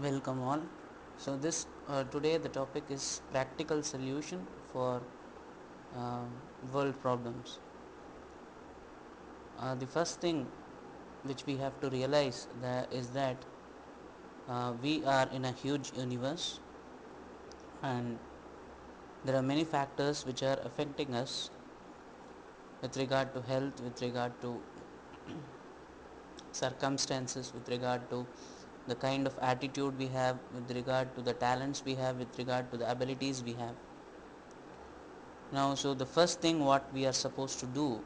Welcome all. So this today the topic is practical solution for uh, world problems. The first thing which we have to realize that is that we are in a huge universe, and there are many factors which are affecting us with regard to health, with regard to circumstances, with regard to the kind of attitude we have, with regard to the talents we have, with regard to the abilities we have. Now, so the first thing what we are supposed to do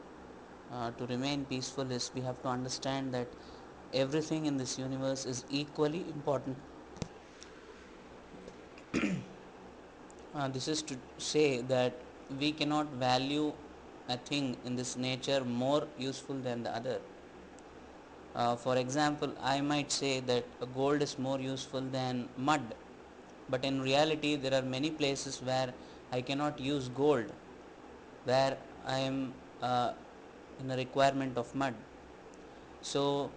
to remain peaceful is we have to understand that everything in this universe is equally important. This is to say that we cannot value a thing in this nature more useful than the other. For example, I might say that gold is more useful than mud, but in reality, there are many places where I cannot use gold, where I am in a requirement of mud. So,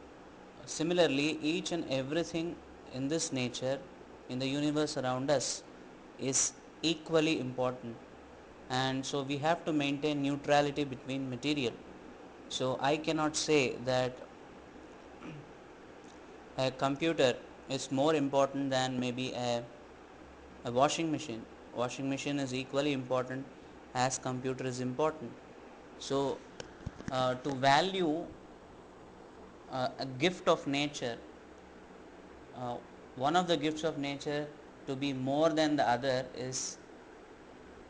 similarly, each and everything in this nature, in the universe around us, is equally important, and so we have to maintain neutrality between material. So, I cannot say that a computer is more important than maybe a washing machine. Washing machine is equally important as computer is important. So, to value a gift of nature, uh, one of the gifts of nature to be more than the other is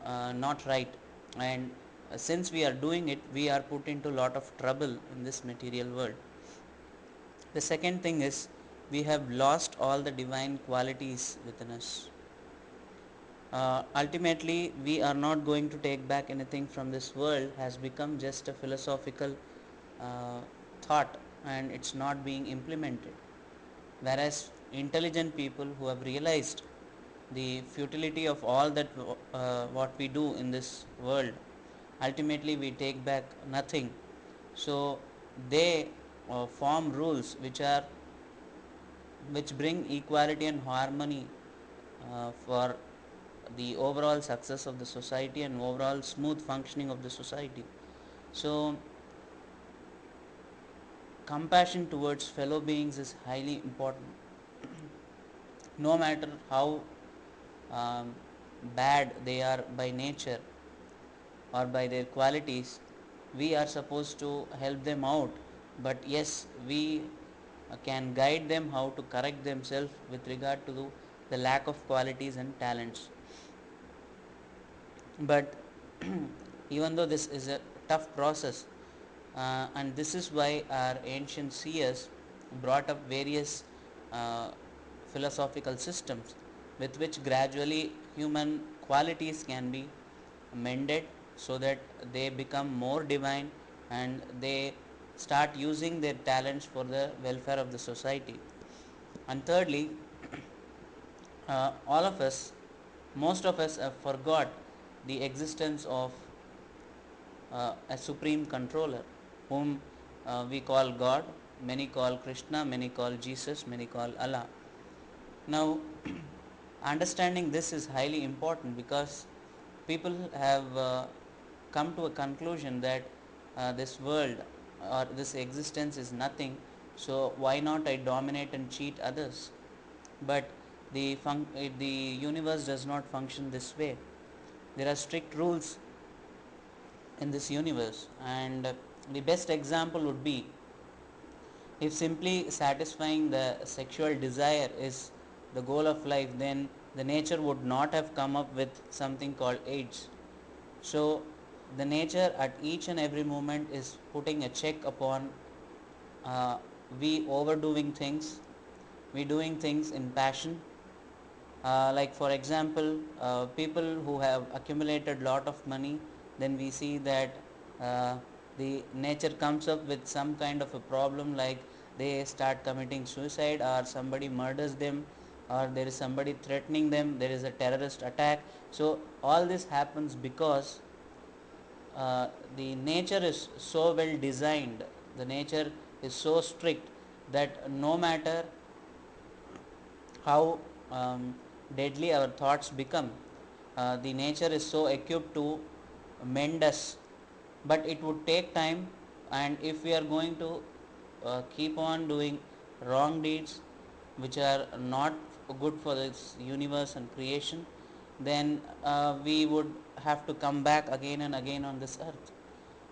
not right, and since we are doing it, we are put into a lot of trouble in this material world. The second thing is we have lost all the divine qualities within us. Ultimately, we are not going to take back anything from this world, has become just a philosophical uh, thought, and it's not being implemented. Whereas intelligent people who have realized the futility of all that what we do in this world, ultimately we take back nothing. So they form rules which bring equality and harmony for the overall success of the society and overall smooth functioning of the society. So compassion towards fellow beings is highly important. No matter how um, bad they are by nature or by their qualities, we are supposed to help them out. But yes, we can guide them how to correct themselves with regard to the lack of qualities and talents. But even though this is a tough process, and this is why our ancient seers brought up various uh, philosophical systems with which gradually human qualities can be mended so that they become more divine and they start using their talents for the welfare of the society. And thirdly, all of us, most of us have forgot the existence of a supreme controller whom we call God, many call Krishna, many call Jesus, many call Allah. Now, understanding this is highly important because people have come to a conclusion that this world or this existence is nothing, so why not I dominate and cheat others? But the universe does not function this way. There are strict rules in this universe, and the best example would be if simply satisfying the sexual desire is the goal of life, then the nature would not have come up with something called AIDS. So the nature at each and every moment is putting a check upon uh, we overdoing things, we doing things in passion. Like for example, people who have accumulated lot of money, then we see that uh, the nature comes up with some kind of a problem, like they start committing suicide or somebody murders them or there is somebody threatening them, there is a terrorist attack. So all this happens because uh, the nature is so well designed, the nature is so strict that no matter how deadly our thoughts become. The nature is so equipped to mend us, but it would take time, and if we are going to keep on doing wrong deeds which are not good for this universe and creation, then we would have to come back again and again on this earth.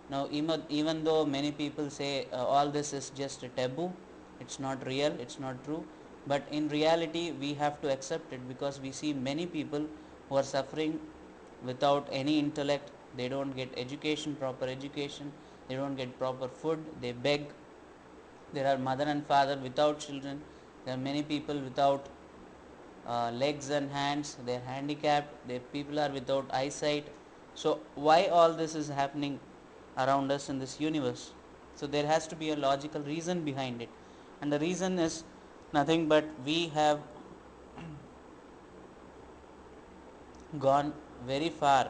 Now, even though many people say all this is just a taboo, it's not real, it's not true, but in reality, we have to accept it, because we see many people who are suffering without any intellect. They don't get education, proper education, they don't get proper food, they beg. There are mother and father without children, there are many people without legs and hands, they are handicapped, their people are without eyesight. So why all this is happening around us in this universe? So there has to be a logical reason behind it, and the reason is nothing but we have gone very far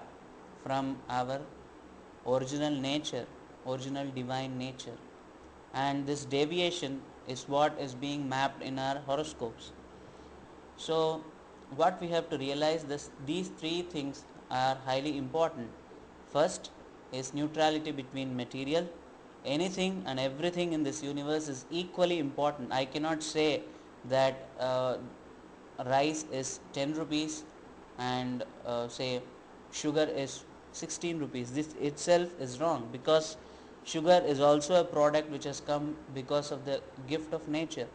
from our original nature, original divine nature, and this deviation is what is being mapped in our horoscopes. So, what we have to realize this, these three things are highly important. First is neutrality between material. Anything and everything in this universe is equally important. I cannot say that rice is 10 rupees and say sugar is 16 rupees. This itself is wrong, because sugar is also a product which has come because of the gift of nature.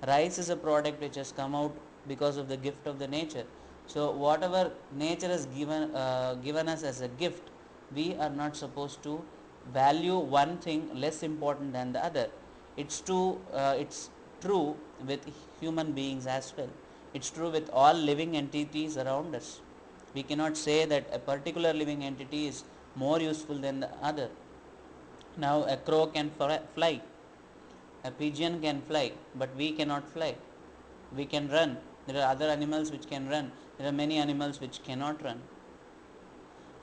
Rice is a product which has come out because of the gift of the nature. So whatever nature has given us as a gift, we are not supposed to value one thing less important than the other. It's true with human beings as well. It's true with all living entities around us. We cannot say that a particular living entity is more useful than the other. Now a crow can fly, a pigeon can fly, but we cannot fly. We can run. There are other animals which can run. There are many animals which cannot run.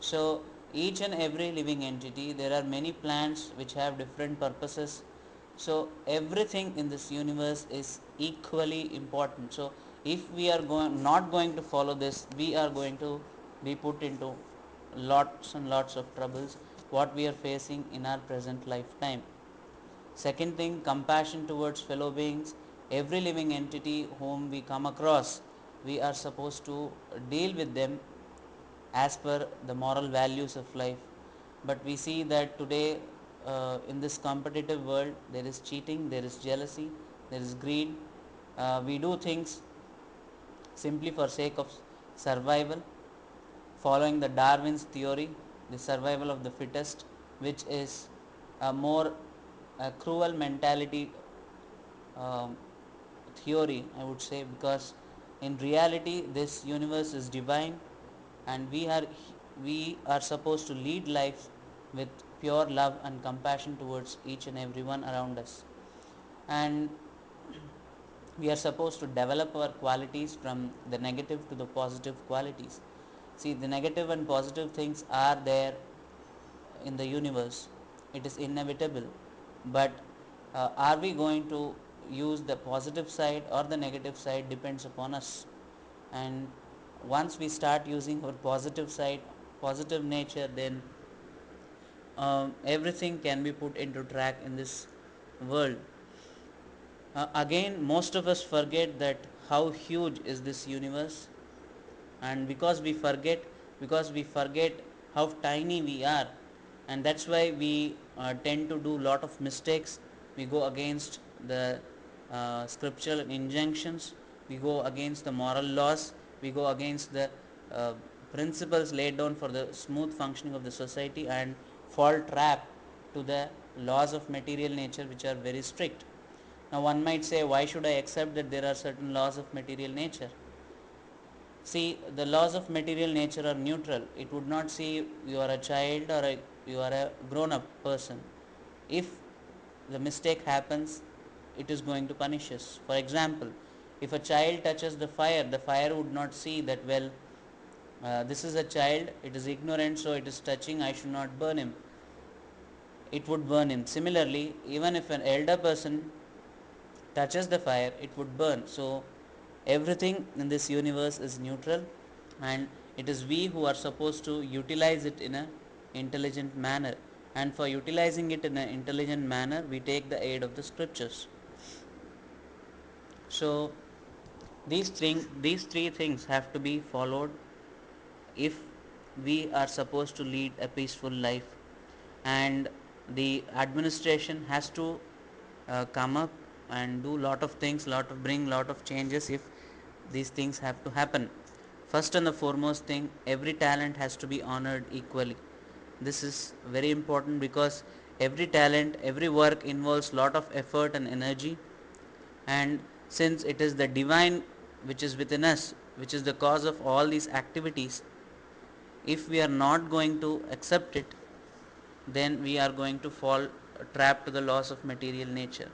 So each and every living entity, there are many plants which have different purposes. So everything in this universe is equally important. So if we are not going to follow this, we are going to be put into lots and lots of troubles what we are facing in our present lifetime. Second thing, compassion towards fellow beings. Every living entity whom we come across, we are supposed to deal with them as per the moral values of life. But we see that today in this competitive world, there is cheating, there is jealousy, there is greed. We do things simply for sake of survival, following the Darwin's theory, the survival of the fittest, which is a more cruel mentality um, theory, I would say, because in reality this universe is divine, and we are supposed to lead lives with pure love and compassion towards each and everyone around us, and we are supposed to develop our qualities from the negative to the positive qualities. See, the negative and positive things are there in the universe, it is inevitable, but are we going to use the positive side or the negative side depends upon us. And once we start using our positive side, positive nature, then everything can be put into track in this world. Again, most of us forget that how huge is this universe, and because we forget how tiny we are, and that's why we tend to do lot of mistakes. We go against the scriptural injunctions, we go against the moral laws, we go against the uh, principles laid down for the smooth functioning of the society, and fall trap to the laws of material nature, which are very strict. Now one might say, why should I accept that there are certain laws of material nature? See, the laws of material nature are neutral. It would not see you are a child or you are a grown up person. If the mistake happens, it is going to punish us. For example, if a child touches the fire would not see that, well, this is a child, it is ignorant, so it is touching, I should not burn him. It would burn him. Similarly, even if an elder person touches the fire, it would burn. So Everything in this universe is neutral, and it is we who are supposed to utilize it in a intelligent manner, and for utilizing it in an intelligent manner we take the aid of the scriptures. So these three things have to be followed if we are supposed to lead a peaceful life, and the administration has to come up and do lot of things, bring lot of changes if these things have to happen. First and the foremost thing, every talent has to be honored equally. This is very important because every talent, every work involves lot of effort and energy, and since it is the divine which is within us which is the cause of all these activities, if we are not going to accept it, then we are going to fall trapped to the laws of material nature.